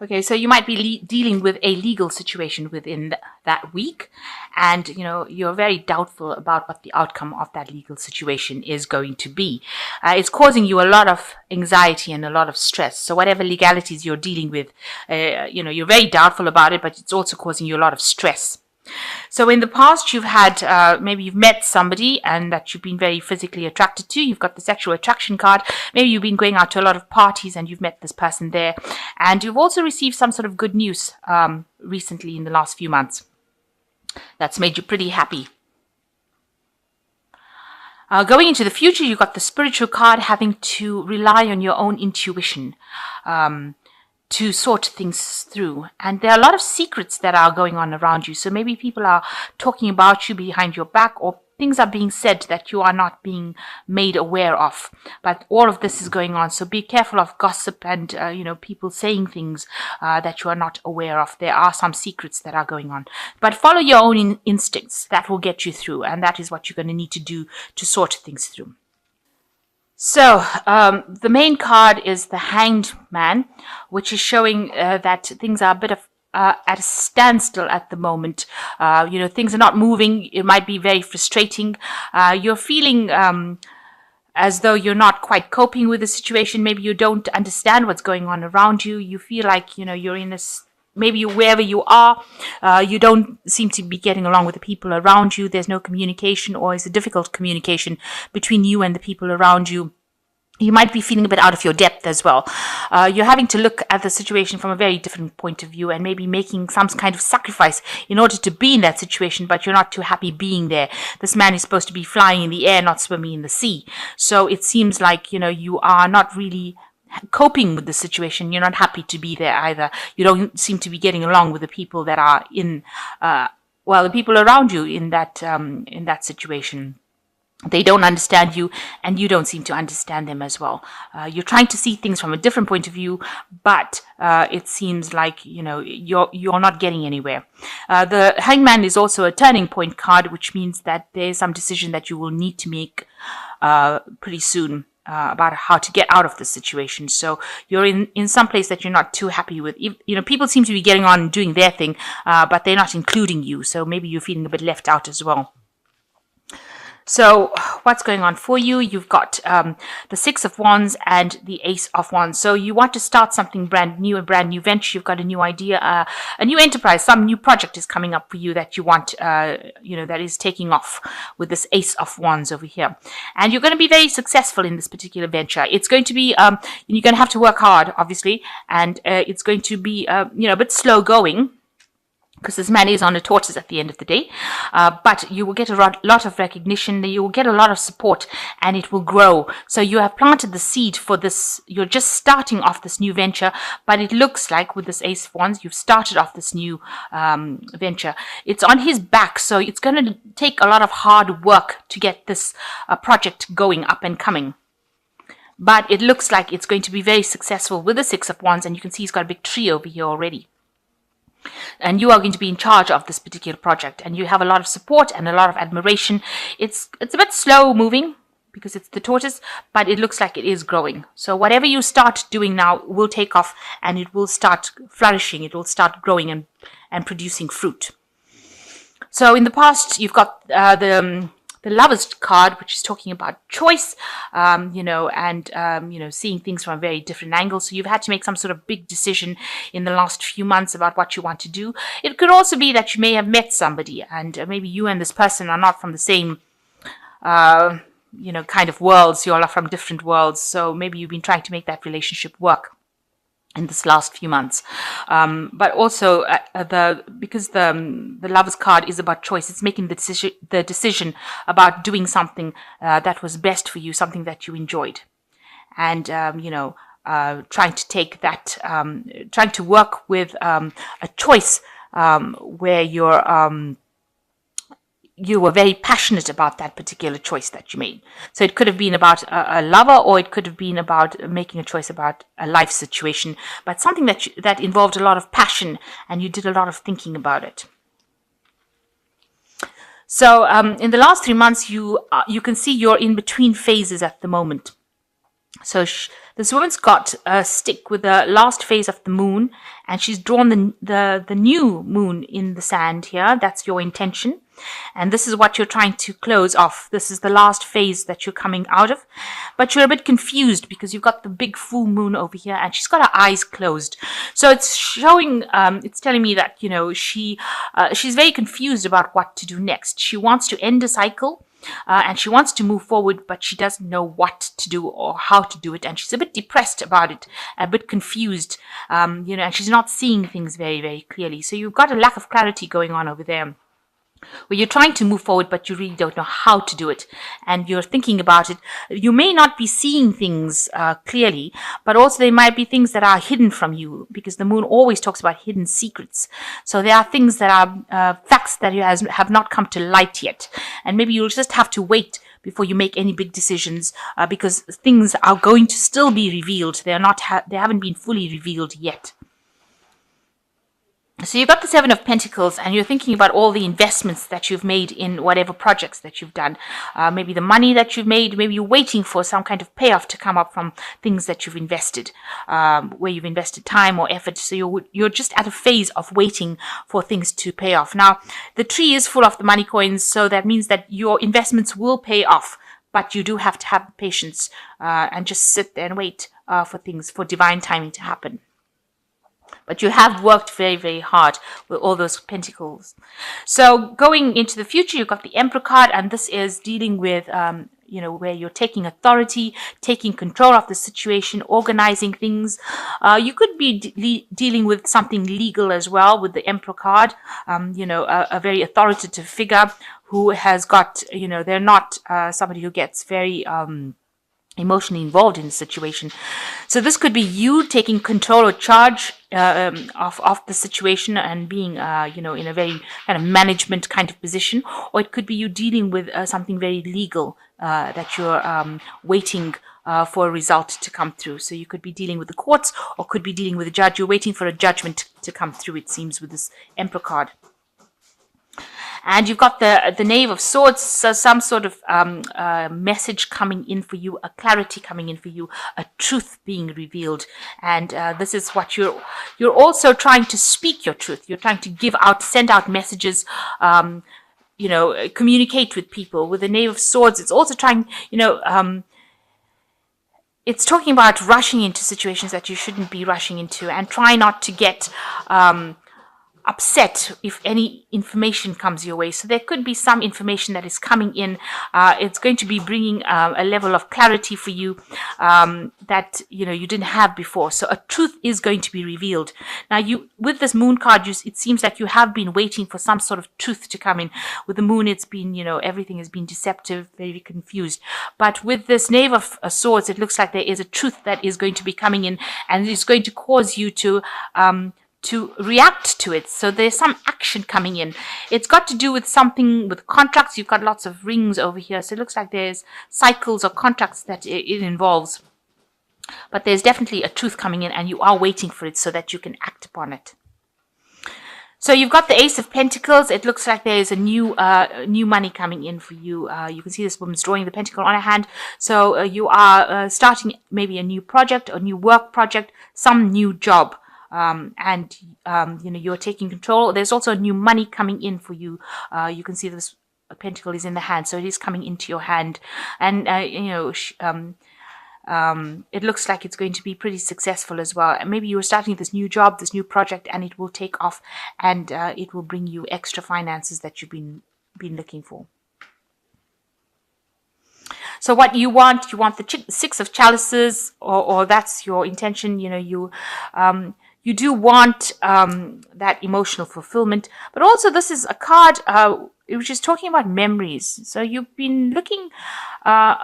Okay, so you might be dealing with a legal situation within that week, and you're very doubtful about what the outcome of that legal situation is going to be. It's causing you a lot of anxiety and a lot of stress. So whatever legalities you're dealing with, you're very doubtful about it, but it's also causing you a lot of stress. So in the past, you've had, maybe you've met somebody and that you've been very physically attracted to. You've got the sexual attraction card. Maybe you've been going out to a lot of parties and you've met this person there. And you've also received some sort of good news recently in the last few months. That's made you pretty happy. Going into the future, you've got the spiritual card, having to rely on your own intuition. To sort things through. And there are a lot of secrets that are going on around you. So maybe people are talking about you behind your back, or things are being said that you are not being made aware of. But all of this is going on. So be careful of gossip and, people saying things that you are not aware of. There are some secrets that are going on. But follow your own instincts. That will get you through. And that is what you're going to need to do to sort things through. So the main card is the Hanged Man, which is showing that things are a bit of at a standstill at the moment. Things are not moving. It might be very frustrating. You're feeling as though you're not quite coping with the situation. Maybe you don't understand what's going on around you. You feel like, you're in this. Maybe wherever you are, you don't seem to be getting along with the people around you. There's no communication, or it's a difficult communication between you and the people around you. You might be feeling a bit out of your depth as well. You're having to look at the situation from a very different point of view and maybe making some kind of sacrifice in order to be in that situation, but you're not too happy being there. This man is supposed to be flying in the air, not swimming in the sea. So it seems like, you are not really coping with the situation. You're not happy to be there either. You don't seem to be getting along with the people that are the people around you in that situation. They don't understand you, and you don't seem to understand them as well. You're trying to see things from a different point of view, but it seems like you're not getting anywhere. The Hangman is also a turning point card, which means that there's some decision that you will need to make pretty soon. About how to get out of the situation. So you're in some place that you're not too happy with. People seem to be getting on and doing their thing, but they're not including you. So maybe you're feeling a bit left out as well. So what's going on for you? You've got the Six of Wands and the Ace of Wands. So you want to start something brand new, a brand new venture. You've got a new idea, a new enterprise. Some new project is coming up for you that you want, that is taking off with this Ace of Wands over here. And you're going to be very successful in this particular venture. It's going to be, you're going to have to work hard, obviously, and it's going to be, a bit slow going, because this man is on a tortoise at the end of the day. But you will get a lot of recognition, you will get a lot of support, and it will grow. So you have planted the seed for this. You're just starting off this new venture, but it looks like with this Ace of Wands, you've started off this new venture. It's on his back, so it's going to take a lot of hard work to get this project going, up and coming. But it looks like it's going to be very successful with the Six of Wands, and you can see he's got a big tree over here already. And you are going to be in charge of this particular project, and you have a lot of support and a lot of admiration. It's a bit slow moving because it's the tortoise, but it looks like it is growing. So whatever you start doing now will take off, and it will start flourishing. It will start growing and producing fruit. So in the past, you've got the Lover's card, which is talking about choice, seeing things from a very different angle. So you've had to make some sort of big decision in the last few months about what you want to do. It could also be that you may have met somebody, and maybe you and this person are not from the same, kind of worlds. You all are from different worlds. So maybe you've been trying to make that relationship work in this last few months, but also because the Lover's card is about choice. It's making the decision about doing something that was best for you, something that you enjoyed, and trying to take that, trying to work with a choice where you were very passionate about that particular choice that you made. So it could have been about a lover, or it could have been about making a choice about a life situation, but something that involved a lot of passion, and you did a lot of thinking about it. So in the last 3 months, you can see you're in between phases at the moment. So this woman's got a stick with the last phase of the moon, and she's drawn the new moon in the sand here. That's your intention. And this is what you're trying to close off. This is the last phase that you're coming out of. But you're a bit confused because you've got the big full moon over here and she's got her eyes closed. So it's showing, it's telling me that, she's very confused about what to do next. She wants to end a cycle. And she wants to move forward, but she doesn't know what to do or how to do it. And she's a bit depressed about it, a bit confused, and she's not seeing things very, very clearly. So you've got a lack of clarity going on over there, where you're trying to move forward, but you really don't know how to do it. And you're thinking about it. You may not be seeing things clearly, but also there might be things that are hidden from you, because the moon always talks about hidden secrets. So there are things that are facts that have not come to light yet. And maybe you'll just have to wait before you make any big decisions, because things are going to still be revealed. They haven't been fully revealed yet. So you've got the Seven of Pentacles, and you're thinking about all the investments that you've made in whatever projects that you've done. Maybe the money that you've made, maybe you're waiting for some kind of payoff to come up from things that you've invested, where you've invested time or effort. So you're just at a phase of waiting for things to pay off. Now, the tree is full of the money coins, so that means that your investments will pay off. But you do have to have patience and just sit there and wait for divine timing to happen. But you have worked very, very hard with all those pentacles. So going into the future, you've got the Emperor card, and this is dealing with, where you're taking authority, taking control of the situation, organizing things. You could be dealing with something legal as well with the Emperor card, a very authoritative figure who has got, they're not somebody who gets very emotionally involved in the situation. So this could be you taking control or charge of the situation and being, in a very kind of management kind of position, or it could be you dealing with something very legal that you're waiting for a result to come through. So you could be dealing with the courts, or could be dealing with a judge. You're waiting for a judgment to come through, it seems, with this Emperor card. And you've got the Knave of Swords, so some sort of message coming in for you, a clarity coming in for you, a truth being revealed. And this is what you're also trying to speak your truth. You're trying to send out messages, communicate with people. With the Knave of Swords, it's also trying, it's talking about rushing into situations that you shouldn't be rushing into, and try not to get upset if any information comes your way. So there could be some information that is coming in. It's going to be bringing a level of clarity for you that you didn't have before. So a truth is going to be revealed. Now, with this Moon card, it seems like you have been waiting for some sort of truth to come in. With the Moon, it's been everything has been deceptive, very confused. But with this Knave of Swords, it looks like there is a truth that is going to be coming in, and it's going to cause you to react to it. So there's some action coming in. It's got to do with something with contracts. You've got lots of rings over here. So it looks like there's cycles or contracts that it involves. But there's definitely a truth coming in, and you are waiting for it so that you can act upon it. So you've got the Ace of Pentacles. It looks like there is a new money coming in for you. You can see this woman's drawing the pentacle on her hand. So you are starting maybe a new project, a new work project, some new job. You're taking control. There's also new money coming in for you. You can see this pentacle is in the hand, so it is coming into your hand, and it looks like it's going to be pretty successful as well. Maybe you're starting this new job, this new project, and it will take off, and it will bring you extra finances that you've been looking for. So what you want the Six of Chalices, or that's your intention. You do want that emotional fulfillment, but also this is a card which is talking about memories. So you've been looking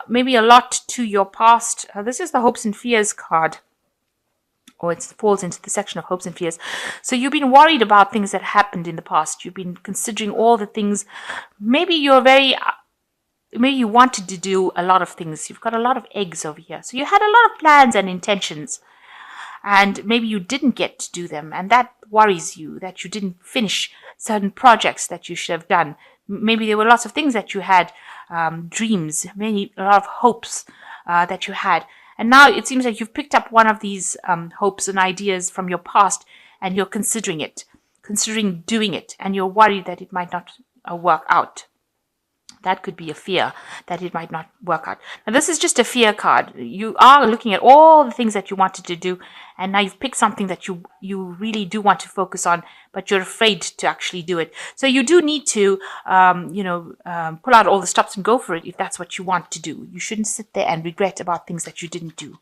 maybe a lot to your past. This is the Hopes and Fears card, or it falls into the section of Hopes and Fears. So you've been worried about things that happened in the past. You've been considering all the things. Maybe you wanted to do a lot of things. You've got a lot of eggs over here. So you had a lot of plans and intentions, and maybe you didn't get to do them, and that worries you, that you didn't finish certain projects that you should have done. Maybe there were lots of things that you had, dreams, a lot of hopes that you had, And now it seems like you've picked up one of these hopes and ideas from your past, and you're considering doing it, and you're worried that it might not work out. That could be a fear that it might not work out. Now, this is just a fear card. You are looking at all the things that you wanted to do, and now you've picked something that you really do want to focus on, but you're afraid to actually do it. So you do need to, pull out all the stops and go for it if that's what you want to do. You shouldn't sit there and regret about things that you didn't do.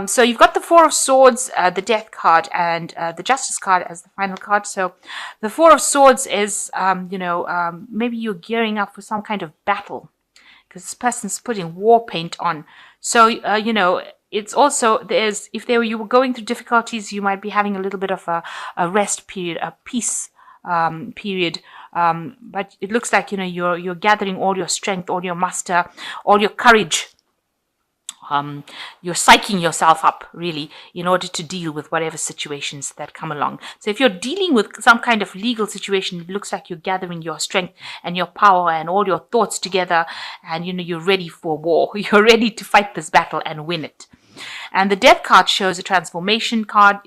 So you've got the Four of Swords, the Death card, and the Justice card as the final card. So the Four of Swords is, maybe you're gearing up for some kind of battle because this person's putting war paint on. So, it's also, if you were going through difficulties, you might be having a little bit of a rest period, a peace period. But it looks like, you're gathering all your strength, all your muster, all your courage. You're psyching yourself up, really, in order to deal with whatever situations that come along. So if you're dealing with some kind of legal situation, it looks like you're gathering your strength and your power and all your thoughts together, and, you're ready for war. You're ready to fight this battle and win it. And the Death card shows a transformation card,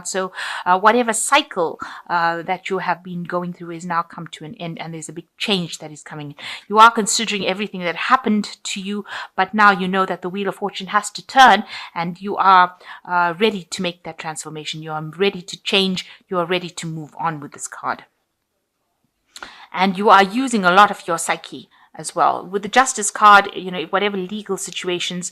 So whatever cycle that you have been going through is now come to an end, and there's a big change that is coming. You are considering everything that happened to you, but now you know that the Wheel of Fortune has to turn, and you are ready to make that transformation. You are ready to change. You are ready to move on with this card. And you are using a lot of your psyche as well. With the Justice card, whatever legal situations,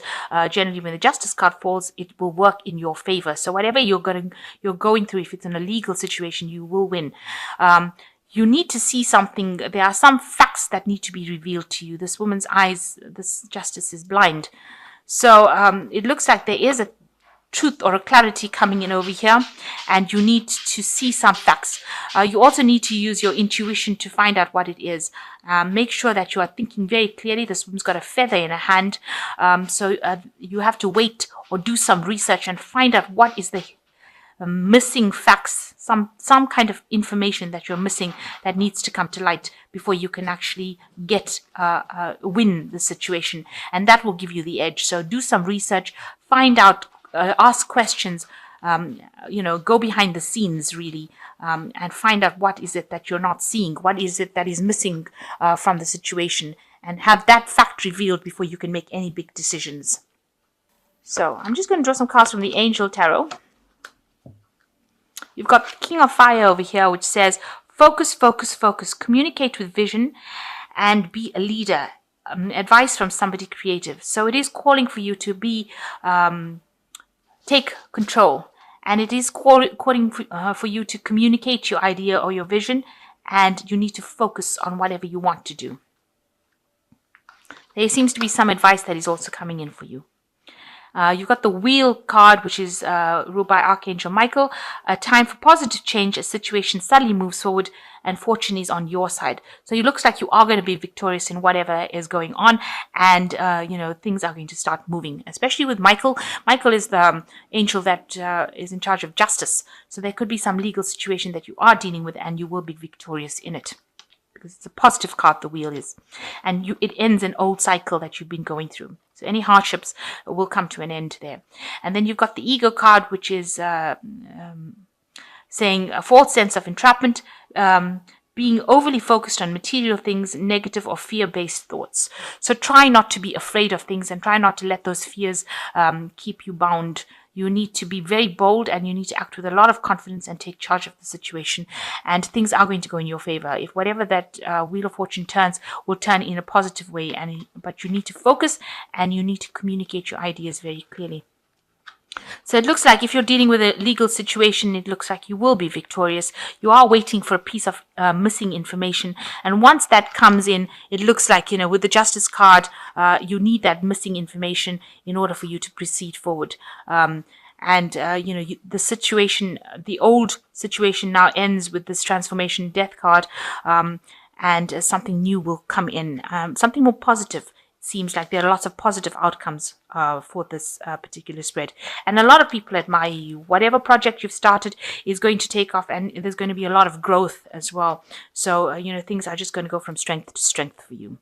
generally when the Justice card falls, it will work in your favor. So whatever you're going through, if it's in a legal situation, you will win. You need to see something. There are some facts that need to be revealed to you. This woman's eyes, this Justice is blind. So it looks like there is a truth or a clarity coming in over here, and you need to see some facts. You also need to use your intuition to find out what it is. Make sure that you are thinking very clearly. This woman's got a feather in her hand, so you have to wait or do some research and find out what is the missing facts, some kind of information that you're missing that needs to come to light before you can actually win the situation, and that will give you the edge. So do some research, find out, ask questions, go behind the scenes, really, and find out what is it that you're not seeing, what is it that is missing from the situation, and have that fact revealed before you can make any big decisions. So I'm just going to draw some cards from the Angel Tarot. You've got the King of Fire over here, which says, focus, focus, focus, communicate with vision, and be a leader. Advice from somebody creative. So it is calling for you to be take control, and it is calling for you to communicate your idea or your vision, and you need to focus on whatever you want to do. There seems to be some advice that is also coming in for you. You've got the Wheel card, which is ruled by Archangel Michael. A time for positive change. A situation suddenly moves forward and fortune is on your side. So it looks like you are going to be victorious in whatever is going on, and things are going to start moving, especially with Michael. Michael is the angel that is in charge of justice. So there could be some legal situation that you are dealing with, and you will be victorious in it, because it's a positive card, the Wheel is. And it ends an old cycle that you've been going through. So any hardships will come to an end there. And then you've got the Ego card, which is saying a false sense of entrapment, being overly focused on material things, negative or fear-based thoughts. So try not to be afraid of things, and try not to let those fears keep you bound. You need to be very bold, and you need to act with a lot of confidence and take charge of the situation. And things are going to go in your favor. If whatever that Wheel of Fortune turns will turn in a positive way, but you need to focus, and you need to communicate your ideas very clearly. So it looks like if you're dealing with a legal situation, it looks like you will be victorious. You are waiting for a piece of missing information. And once that comes in, it looks like, with the Justice card, you need that missing information in order for you to proceed forward. The situation, the old situation now ends with this transformation Death card, and something new will come in, something more positive. Seems like there are lots of positive outcomes for this particular spread, and a lot of people admire you. Whatever project you've started is going to take off, and there's going to be a lot of growth as well. So things are just going to go from strength to strength for you.